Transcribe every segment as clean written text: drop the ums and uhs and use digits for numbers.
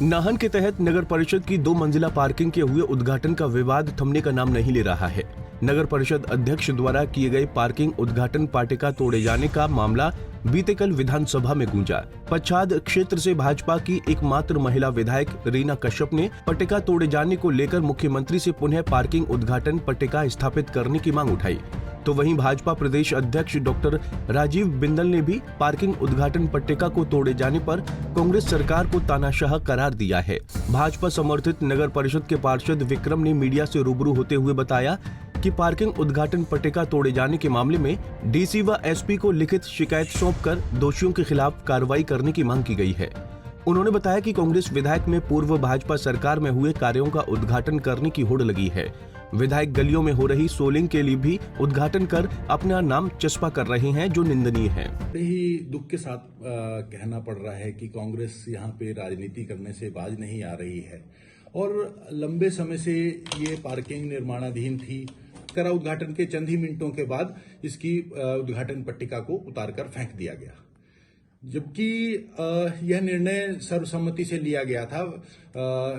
नाहन के तहत नगर परिषद की 2 मंजिला पार्किंग के हुए उद्घाटन का विवाद थमने का नाम नहीं ले रहा है। नगर परिषद अध्यक्ष द्वारा किए गए पार्किंग उद्घाटन पट्टिका तोड़े जाने का मामला बीते कल विधानसभा में गूंजा। पच्छाद क्षेत्र से भाजपा की एकमात्र महिला विधायक रीना कश्यप ने पट्टिका तोड़े जाने को लेकर मुख्यमंत्री से पुनः पार्किंग उद्घाटन पट्टिका स्थापित करने की मांग उठाई। तो वहीं भाजपा प्रदेश अध्यक्ष डॉक्टर राजीव बिंदल ने भी पार्किंग उद्घाटन पट्टिका को तोड़े जाने पर कांग्रेस सरकार को तानाशाह करार दिया है। भाजपा समर्थित नगर परिषद के पार्षद विक्रम ने मीडिया से रूबरू होते हुए बताया कि पार्किंग उद्घाटन पट्टिका तोड़े जाने के मामले में डीसी व एसपी को लिखित शिकायत सौंपकर दोषियों के खिलाफ कार्रवाई करने की मांग की गई है। उन्होंने बताया कि कांग्रेस विधायक में पूर्व भाजपा सरकार में हुए कार्यों का उद्घाटन करने की होड़ लगी है। विधायक गलियों में हो रही सोलिंग के लिए भी उद्घाटन कर अपना नाम चस्पा कर रहे हैं, जो निंदनीय है। ही दुख के साथ कहना पड़ रहा है कि कांग्रेस यहाँ पे राजनीति करने से बाज नहीं आ रही है और लंबे समय से ये पार्किंग निर्माणाधीन थी। करा उद्घाटन के चंद ही मिनटों के बाद इसकी उद्घाटन पट्टिका को उतारकर फेंक दिया गया, जबकि यह निर्णय सर्वसम्मति से लिया गया था।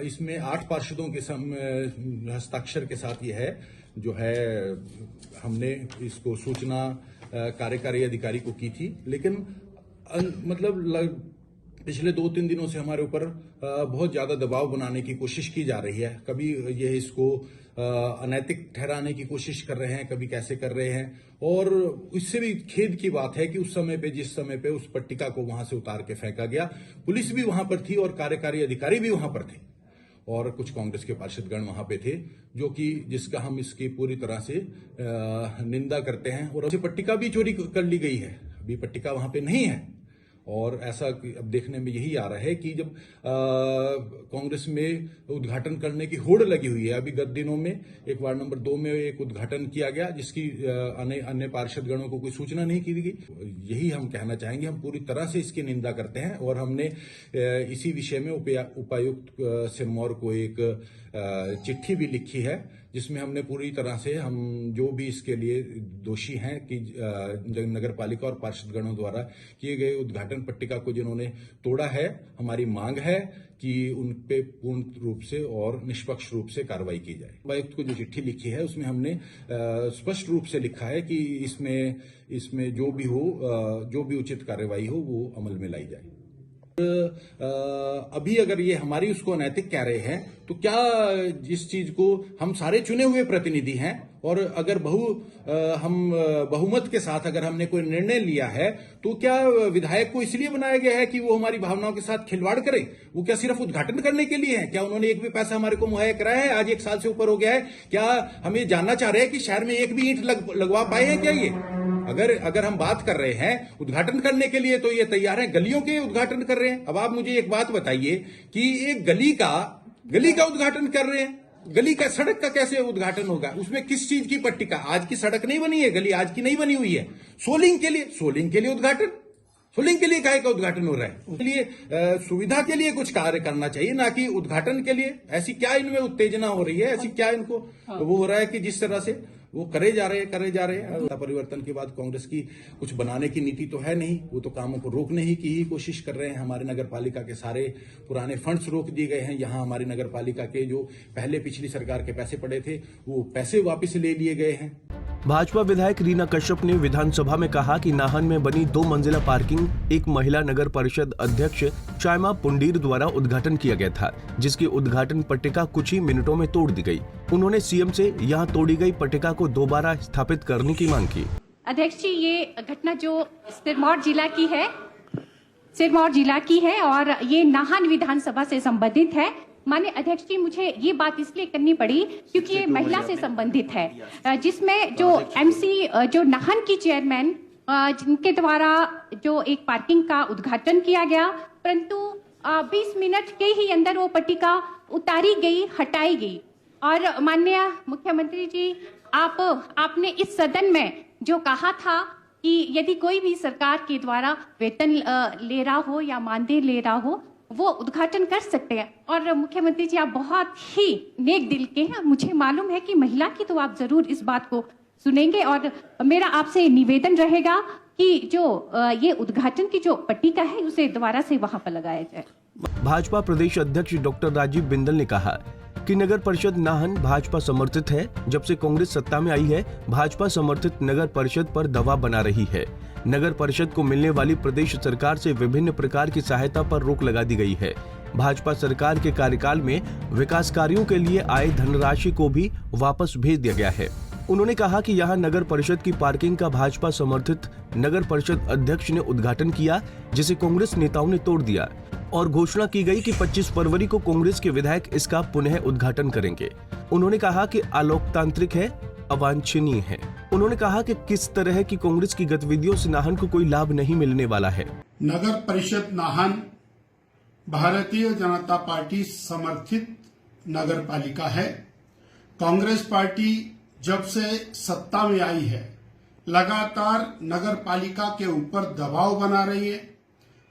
इसमें 8 पार्षदों के हस्ताक्षर के साथ यह है जो है हमने इसको सूचना कार्यकारी अधिकारी को की थी, लेकिन मतलब पिछले 2-3 दिनों से हमारे ऊपर बहुत ज्यादा दबाव बनाने की कोशिश की जा रही है। कभी ये इसको अनैतिक ठहराने की कोशिश कर रहे हैं, कभी कैसे कर रहे हैं। और इससे भी खेद की बात है कि उस समय पे जिस समय पे उस पट्टिका को वहां से उतार के फेंका गया, पुलिस भी वहां पर थी और कार्यकारी अधिकारी भी वहां पर थे और कुछ कांग्रेस के पार्षदगण वहां पे थे, जो कि जिसका हम इसकी पूरी तरह से निंदा करते हैं। और पट्टिका भी चोरी कर ली गई है, अभी पट्टिका वहां पे नहीं है। और ऐसा अब देखने में यही आ रहा है कि जब कांग्रेस में उद्घाटन करने की होड़ लगी हुई है। अभी गत दिनों में एक वार्ड नंबर 2 में एक उद्घाटन किया गया, जिसकी अन्य पार्षदगणों को कोई सूचना नहीं की गई। यही हम कहना चाहेंगे, हम पूरी तरह से इसकी निंदा करते हैं और हमने इसी विषय में उपायुक्त सिरमौर को एक चिट्ठी भी लिखी है, जिसमें हमने पूरी तरह से हम जो भी इसके लिए दोषी हैं कि नगर पालिका और पार्षदगणों द्वारा किए गए उद्घाटन पट्टिका को जिन्होंने तोड़ा है, हमारी मांग है कि उन पे पूर्ण रूप से और निष्पक्ष रूप से कार्रवाई की जाए। उपायुक्त को जो चिट्ठी लिखी है उसमें हमने स्पष्ट रूप से लिखा है कि इसमें जो भी उचित कार्रवाई हो वो अमल में लाई जाए। अभी अगर ये हमारी उसको अनैतिक कह रहे हैं तो क्या जिस चीज को हम सारे चुने हुए प्रतिनिधि हैं और अगर हम बहुमत के साथ अगर हमने कोई निर्णय लिया है तो क्या विधायक को इसलिए बनाया गया है कि वो हमारी भावनाओं के साथ खिलवाड़ करे? वो क्या सिर्फ उद्घाटन करने के लिए है? क्या उन्होंने एक भी पैसा हमारे को मुहैया कराया है? आज 1 साल से ऊपर हो गया है। क्या हम ये जानना चाह रहे हैं कि शहर में एक भी ईंट लगवा पाए हैं क्या? ये अगर हम बात कर रहे हैं उद्घाटन करने के लिए तो ये तैयार है, गलियों के उद्घाटन कर रहे हैं। अब आप मुझे एक बात बताइए कि एक गली का उद्घाटन कर रहे हैं, गली का सड़क का कैसे उद्घाटन होगा? उसमें किस चीज की पट्टिका? आज की सड़क नहीं बनी है, गली आज की नहीं बनी हुई है। सोलिंग के लिए उद्घाटन, सोलिंग के लिए काहे का उद्घाटन हो रहा है? उसके लिए सुविधा के लिए कुछ कार्य करना चाहिए, ना कि उद्घाटन के लिए। ऐसी क्या इनमें उत्तेजना हो रही है? ऐसी क्या इनको वो हो रहा है कि जिस तरह से वो करे जा रहे हैं। परिवर्तन के बाद कांग्रेस की कुछ बनाने की नीति तो है नहीं, वो तो कामों को रोकने ही की ही कोशिश कर रहे हैं। हमारे नगर पालिका के सारे पुराने फंड्स रोक दिए गए हैं। यहाँ हमारी नगर पालिका के जो पहले पिछली सरकार के पैसे पड़े थे वो पैसे वापस ले लिए गए हैं। भाजपा विधायक रीना कश्यप ने विधानसभा में कहा कि नाहन में बनी 2 मंजिला पार्किंग एक महिला नगर परिषद अध्यक्ष चायमा पुंडीर द्वारा उद्घाटन किया गया था, जिसकी उद्घाटन पट्टिका कुछ ही मिनटों में तोड़ दी गई। उन्होंने सीएम से यहां तोड़ी गई पट्टिका को दोबारा स्थापित करने की मांग की। अध्यक्ष जी, ये घटना जो सिरमौर जिला की है और ये नाहन विधानसभा से संबंधित है। माननीय अध्यक्ष जी, मुझे ये बात इसलिए करनी पड़ी क्योंकि ये महिला से संबंधित है, जिसमें जो एमसी जो नाहन की चेयरमैन जिनके द्वारा जो एक पार्किंग का उद्घाटन किया गया, परंतु 20 मिनट के ही अंदर वो पट्टिका उतारी गई, हटाई गई। और माननीय मुख्यमंत्री जी, आपने इस सदन में जो कहा था कि यदि कोई भी सरकार के द्वारा वेतन ले रहा हो या मानदेय ले रहा हो वो उद्घाटन कर सकते हैं। और मुख्यमंत्री जी, आप बहुत ही नेक दिल के हैं। मुझे मालूम है कि महिला की तो आप जरूर इस बात को सुनेंगे और मेरा आपसे निवेदन रहेगा कि जो ये उद्घाटन की जो पट्टिका है उसे दोबारा से वहां पर लगाया जाए। भाजपा प्रदेश अध्यक्ष डॉक्टर राजीव बिंदल ने कहा कि नगर परिषद नाहन भाजपा समर्थित है। जब से कांग्रेस सत्ता में आई है, भाजपा समर्थित नगर परिषद पर दबाव बना रही है। नगर परिषद को मिलने वाली प्रदेश सरकार से विभिन्न प्रकार की सहायता पर रोक लगा दी गई है। भाजपा सरकार के कार्यकाल में विकास कार्यों के लिए आए धनराशि को भी वापस भेज दिया गया है। उन्होंने कहा कि यहां नगर परिषद की पार्किंग का भाजपा समर्थित नगर परिषद अध्यक्ष ने उद्घाटन किया, जिसे कांग्रेस नेताओं ने तोड़ दिया और घोषणा की गई कि 25 फरवरी को कांग्रेस के विधायक इसका पुनः उद्घाटन करेंगे। उन्होंने कहा कि अलोकतांत्रिक है, अवांछनीय है। उन्होंने कहा कि किस तरह की कांग्रेस की गतिविधियों से नाहन को कोई लाभ नहीं मिलने वाला है। नगर परिषद नाहन भारतीय जनता पार्टी समर्थित नगर पालिका है। कांग्रेस पार्टी जब से सत्ता में आई है, लगातार नगर पालिका के ऊपर दबाव बना रही है।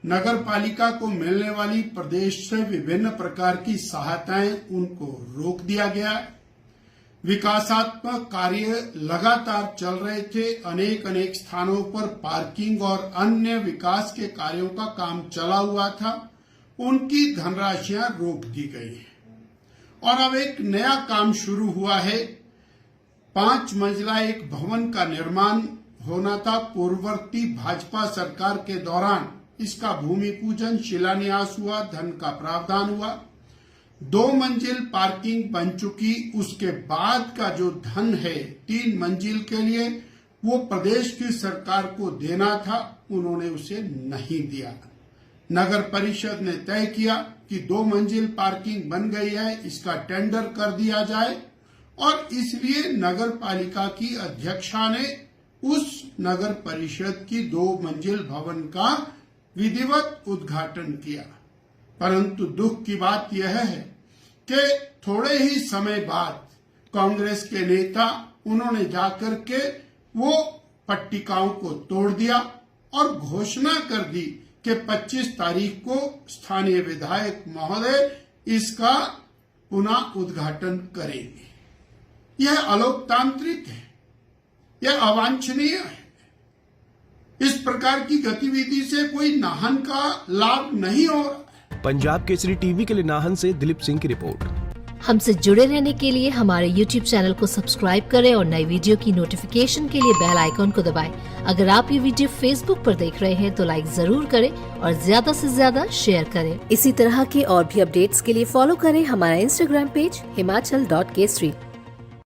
नगर पालिका को मिलने वाली प्रदेश से विभिन्न प्रकार की सहायताएं उनको रोक दिया गया है। विकासात्मक कार्य लगातार चल रहे थे। अनेक स्थानों पर पार्किंग और अन्य विकास के कार्यों का काम चला हुआ था। उनकी धनराशियां रोक दी गई हैं और अब एक नया काम शुरू हुआ है। 5 मंजिला एक भवन का निर्माण होना था। पूर्ववर्ती भाजपा सरकार के दौरान इसका भूमि पूजन, शिलान्यास हुआ, धन का प्रावधान हुआ। 2 मंजिल पार्किंग बन चुकी। उसके बाद का जो धन है 3 मंजिल के लिए, वो प्रदेश की सरकार को देना था, उन्होंने उसे नहीं दिया। नगर परिषद ने तय किया कि 2 मंजिल पार्किंग बन गई है, इसका टेंडर कर दिया जाए और इसलिए नगर पालिका की अध्यक्षा ने उस नगर परिषद की 2 मंजिल भवन का विधिवत उद्घाटन किया। परंतु दुख की बात यह है कि थोड़े ही समय बाद कांग्रेस के नेता उन्होंने जाकर के वो पट्टिकाओं को तोड़ दिया और घोषणा कर दी कि 25 तारीख को स्थानीय विधायक महोदय इसका पुनः उद्घाटन करेंगे। यह अलोकतांत्रिक है, यह अवांछनीय है। इस प्रकार की गतिविधि से कोई नाहन का लाभ नहीं हो रहा। पंजाब केसरी टीवी के लिए नाहन से दिलीप सिंह की रिपोर्ट। हमसे जुड़े रहने के लिए हमारे YouTube चैनल को सब्सक्राइब करें और नई वीडियो की नोटिफिकेशन के लिए बेल आइकॉन को दबाएं। अगर आप ये वीडियो Facebook पर देख रहे हैं तो लाइक जरूर करें और ज्यादा से ज्यादा शेयर करें। इसी तरह के और भी अपडेट्स के लिए फॉलो करें हमारा Instagram पेज himachal.kesri।